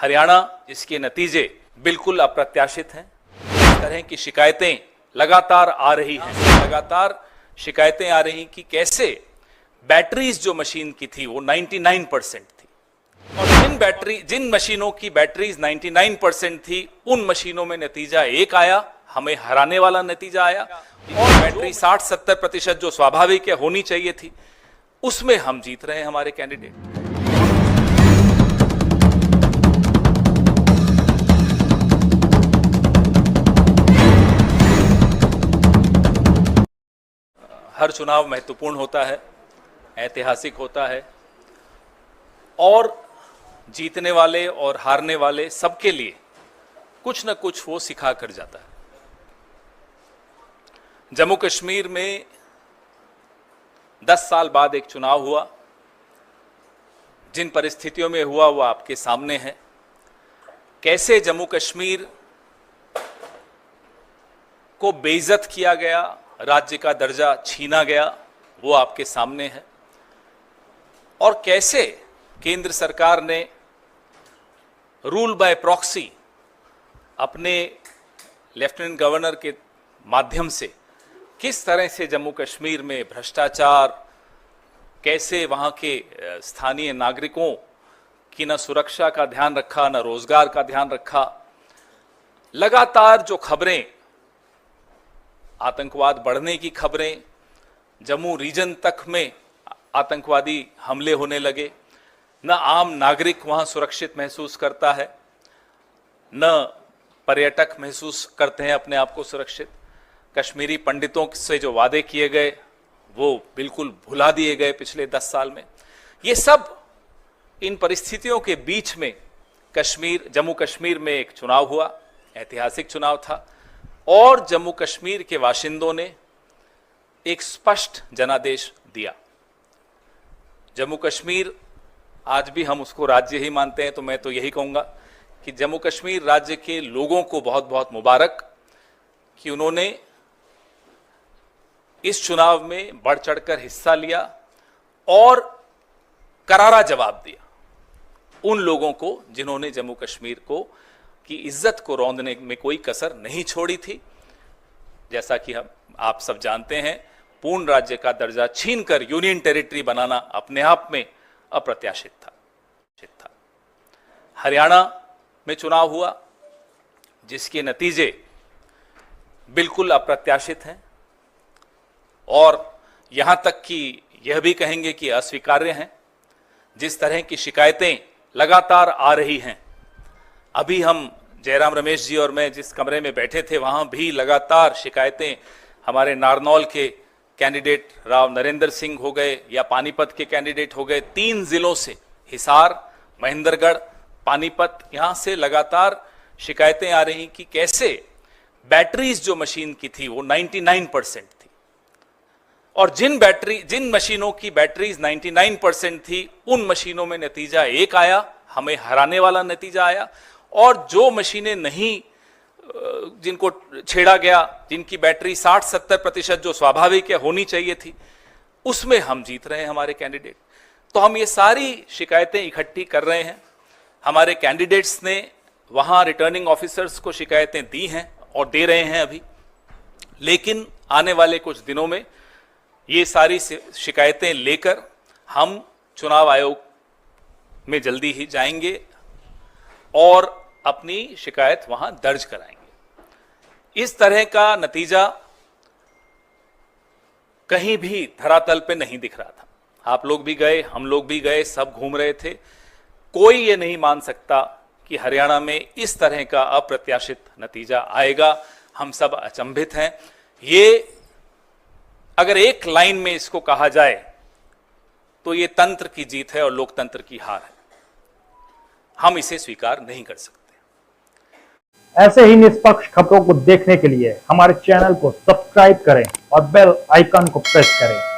हरियाणा जिसके नतीजे बिल्कुल अप्रत्याशित हैं। इस तरह की शिकायतें लगातार आ रही हैं, लगातार शिकायतें आ रही कि कैसे बैटरीज जो मशीन की थी वो 99% थी और जिन मशीनों की बैटरीज 99% थी उन मशीनों में नतीजा एक आया, हमें हराने वाला नतीजा आया, और बैटरी 60-70% जो स्वाभाविक है होनी चाहिए थी उसमें हम जीत रहे हैं हमारे कैंडिडेट। हर चुनाव महत्वपूर्ण होता है, ऐतिहासिक होता है और जीतने वाले और हारने वाले सबके लिए कुछ न कुछ वो सिखा कर जाता है। जम्मू कश्मीर में 10 साल बाद एक चुनाव हुआ, जिन परिस्थितियों में हुआ वो आपके सामने है। कैसे जम्मू कश्मीर को बेइज्जत किया गया, राज्य का दर्जा छीना गया, वो आपके सामने है। और कैसे केंद्र सरकार ने रूल बाय प्रॉक्सी अपने लेफ्टिनेंट गवर्नर के माध्यम से किस तरह से जम्मू कश्मीर में भ्रष्टाचार, कैसे वहाँ के स्थानीय नागरिकों की न सुरक्षा का ध्यान रखा, न रोजगार का ध्यान रखा। लगातार जो खबरें, आतंकवाद बढ़ने की खबरें, जम्मू रीजन तक में आतंकवादी हमले होने लगे, न आम नागरिक वहां सुरक्षित महसूस करता है, न पर्यटक महसूस करते हैं अपने आप को सुरक्षित। कश्मीरी पंडितों से जो वादे किए गए वो बिल्कुल भुला दिए गए पिछले 10 साल में। ये सब इन परिस्थितियों के बीच में जम्मू कश्मीर में एक चुनाव हुआ, ऐतिहासिक चुनाव था, और जम्मू कश्मीर के बाशिंदों ने एक स्पष्ट जनादेश दिया। जम्मू कश्मीर, आज भी हम उसको राज्य ही मानते हैं, तो मैं तो यही कहूंगा कि जम्मू कश्मीर राज्य के लोगों को बहुत बहुत मुबारक कि उन्होंने इस चुनाव में बढ़ चढ़कर हिस्सा लिया और करारा जवाब दिया उन लोगों को जिन्होंने जम्मू कश्मीर को की इज्जत को रौंदने में कोई कसर नहीं छोड़ी थी। जैसा कि आप सब जानते हैं, पूर्ण राज्य का दर्जा छीनकर यूनियन टेरिटरी बनाना अपने आप में अप्रत्याशित था। हरियाणा में चुनाव हुआ जिसके नतीजे बिल्कुल अप्रत्याशित हैं और यहां तक कि यह भी कहेंगे कि अस्वीकार्य हैं। जिस तरह की शिकायतें लगातार आ रही हैं, अभी हम जयराम रमेश जी और मैं जिस कमरे में बैठे थे वहां भी लगातार शिकायतें, हमारे नारनौल के कैंडिडेट राव नरेंद्र सिंह हो गए या पानीपत के कैंडिडेट हो गए, 3 जिलों से, हिसार, महेंद्रगढ़, पानीपत, यहां से लगातार शिकायतें आ रही कि कैसे बैटरीज जो मशीन की थी वो 99% थी और जिन मशीनों की बैटरीज 99% थी उन मशीनों में नतीजा एक आया, हमें हराने वाला नतीजा आया, और जो मशीनें नहीं, जिनको छेड़ा गया, जिनकी बैटरी 60-70% जो स्वाभाविक है होनी चाहिए थी, उसमें हम जीत रहे हैं हमारे कैंडिडेट। तो हम ये सारी शिकायतें इकट्ठी कर रहे हैं। हमारे कैंडिडेट्स ने वहां रिटर्निंग ऑफिसर्स को शिकायतें दी हैं और दे रहे हैं अभी, लेकिन आने वाले कुछ दिनों में ये सारी शिकायतें लेकर हम चुनाव आयोग में जल्दी ही जाएंगे और अपनी शिकायत वहां दर्ज कराएंगे। इस तरह का नतीजा कहीं भी धरातल पे नहीं दिख रहा था। आप लोग भी गए, हम लोग भी गए, सब घूम रहे थे। कोई ये नहीं मान सकता कि हरियाणा में इस तरह का अप्रत्याशित नतीजा आएगा। हम सब अचंभित हैं। ये अगर एक लाइन में इसको कहा जाए तो ये तंत्र की जीत है और लोकतंत्र की हार है। हम इसे स्वीकार नहीं कर सकते। ऐसे ही निष्पक्ष खबरों को देखने के लिए हमारे चैनल को सब्सक्राइब करें और बेल आइकन को प्रेस करें।